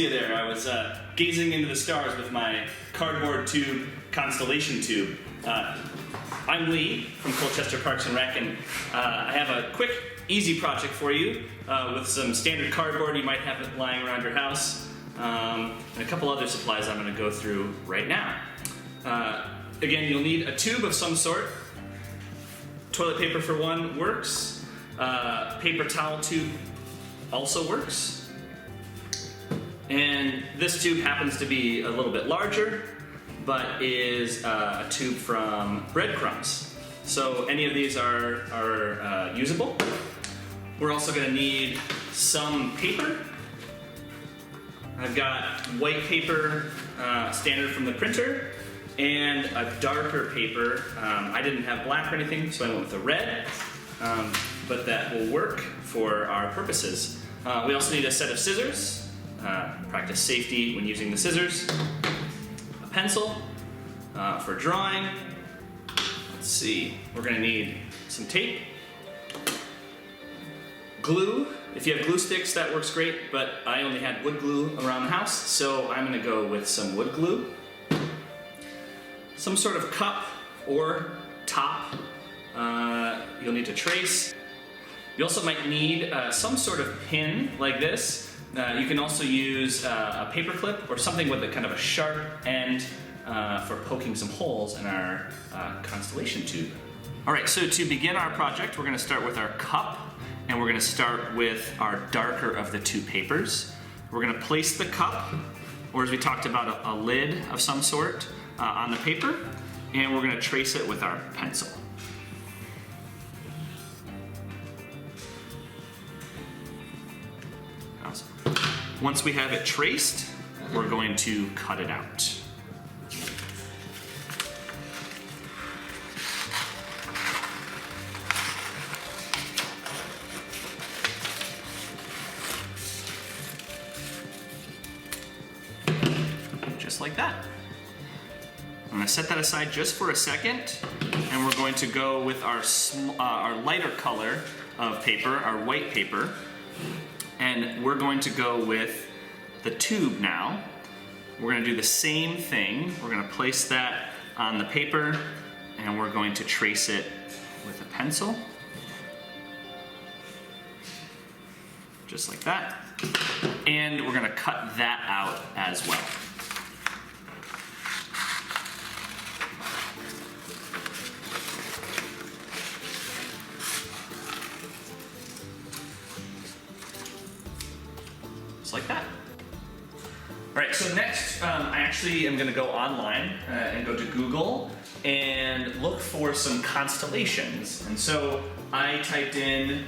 see you there. I was gazing into the stars with my cardboard tube, Constellation tube. I'm Lee from Colchester Parks and Rec, and I have a quick, easy project for you with some standard cardboard. You might have it lying around your house, and a couple other supplies I'm going to go through right now. Again, you'll need a tube of some sort. Toilet paper for one works. Paper towel tube also works. And this tube happens to be a little bit larger, but is a tube from breadcrumbs. So any of these are usable. We're also going to need some paper. I've got white paper, standard from the printer, and a darker paper. I didn't have black or anything, so I went with a red, but that will work for our purposes. We also need a set of scissors. Practice safety when using the scissors. A pencil for drawing. Let's see, we're going to need some tape. Glue. If you have glue sticks, that works great, but I only had wood glue around the house, so I'm going to go with some wood glue. Some sort of cup or top you'll need to trace. You also might need some sort of pin like this. You can also use a paper clip or something with a kind of a sharp end for poking some holes in our Constellation tube. All right, so to begin our project, we're going to start with our cup, and we're going to start with our darker of the two papers. We're going to place the cup, or as we talked about, a lid of some sort on the paper, and we're going to trace it with our pencil. Once we have it traced, we're going to cut it out. Just like that. I'm going to set that aside just for a second, and we're going to go with our lighter color of paper, our white paper. And we're going to go with the tube now. We're going to do the same thing. We're going to place that on the paper, and we're going to trace it with a pencil. Just like that. And we're going to cut that out as well. Like that. All right, so next I actually am going to go online and go to Google and look for some constellations. And so I typed in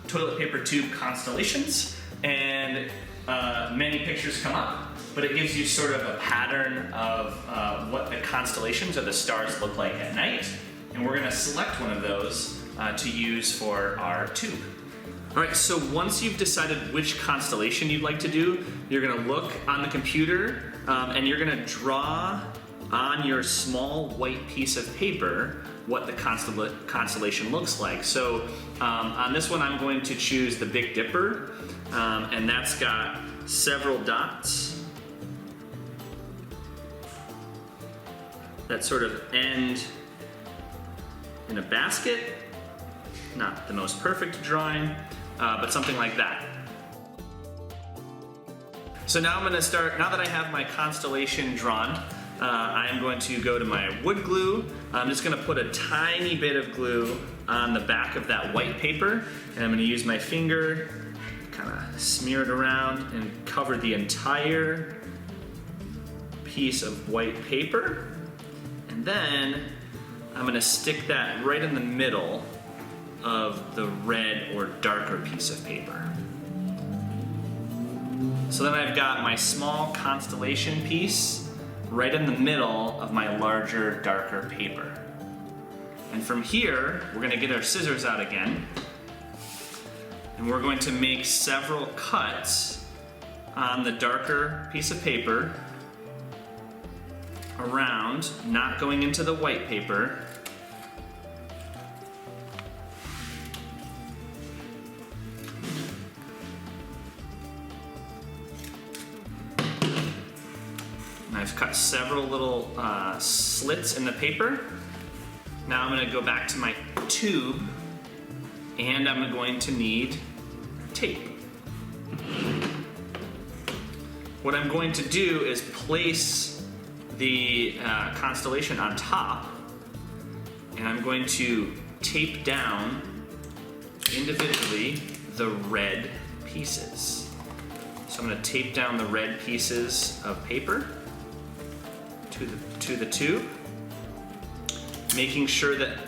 toilet paper tube constellations, and many pictures come up, but it gives you sort of a pattern of what the constellations or the stars look like at night. And we're going to select one of those to use for our tube. All right, so once you've decided which constellation you'd like to do, you're gonna look on the computer and you're gonna draw on your small white piece of paper what the constellation looks like. So on this one, I'm going to choose the Big Dipper, and that's got several dots that sort of end in a basket. Not the most perfect drawing, but something like that. So now I'm going to start, now that I have my constellation drawn, I'm going to go to my wood glue. I'm just going to put a tiny bit of glue on the back of that white paper, and I'm going to use my finger, kind of smear it around and cover the entire piece of white paper. And then I'm going to stick that right in the middle of the red or darker piece of paper. So then I've got my small constellation piece right in the middle of my larger, darker paper. And from here, we're going to get our scissors out again, and we're going to make several cuts on the darker piece of paper around, not going into the white paper. And I've cut several little slits in the paper. Now I'm going to go back to my tube, and I'm going to need tape. What I'm going to do is place the constellation on top, and I'm going to tape down individually the red pieces. So I'm going to tape down the red pieces of paper to the tube, making sure that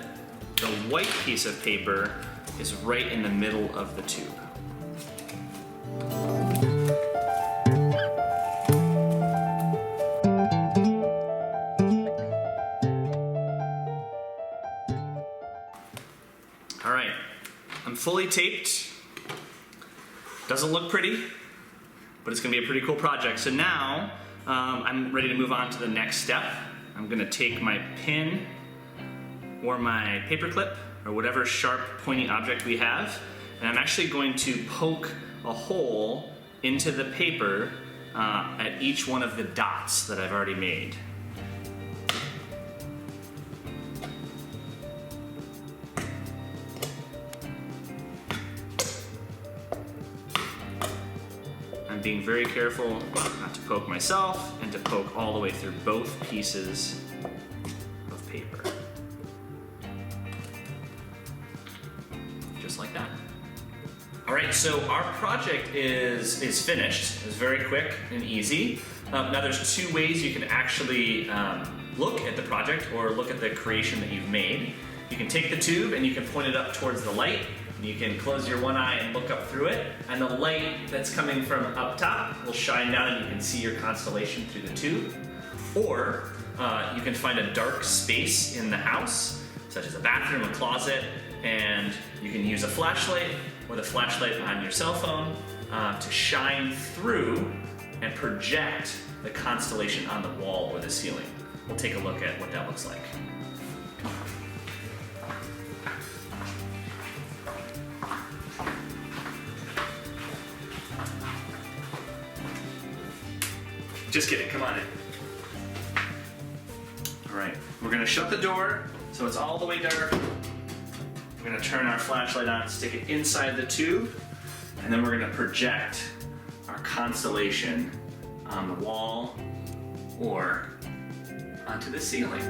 the white piece of paper is right in the middle of the tube. All right, I'm fully taped. Doesn't look pretty, but it's gonna be a pretty cool project. So now I'm ready to move on to the next step. I'm gonna take my pin or my paper clip or whatever sharp pointy object we have, and I'm actually going to poke a hole into the paper at each one of the dots that I've already made. I'm being very careful not to poke myself and to poke all the way through both pieces of paper. Just like that. All right, so our project is finished. It's very quick and easy. Now there's two ways you can actually look at the project or look at the creation that you've made. You can take the tube and you can point it up towards the light. You can close your one eye and look up through it, and the light that's coming from up top will shine down and you can see your constellation through the tube. Or you can find a dark space in the house, such as a bathroom, a closet, and you can use a flashlight or the flashlight on your cell phone to shine through and project the constellation on the wall or the ceiling. We'll take a look at what that looks like. Just kidding, come on in. All right, we're gonna shut the door so it's all the way dark. We're gonna turn our flashlight on, stick it inside the tube, and then we're gonna project our constellation on the wall or onto the ceiling.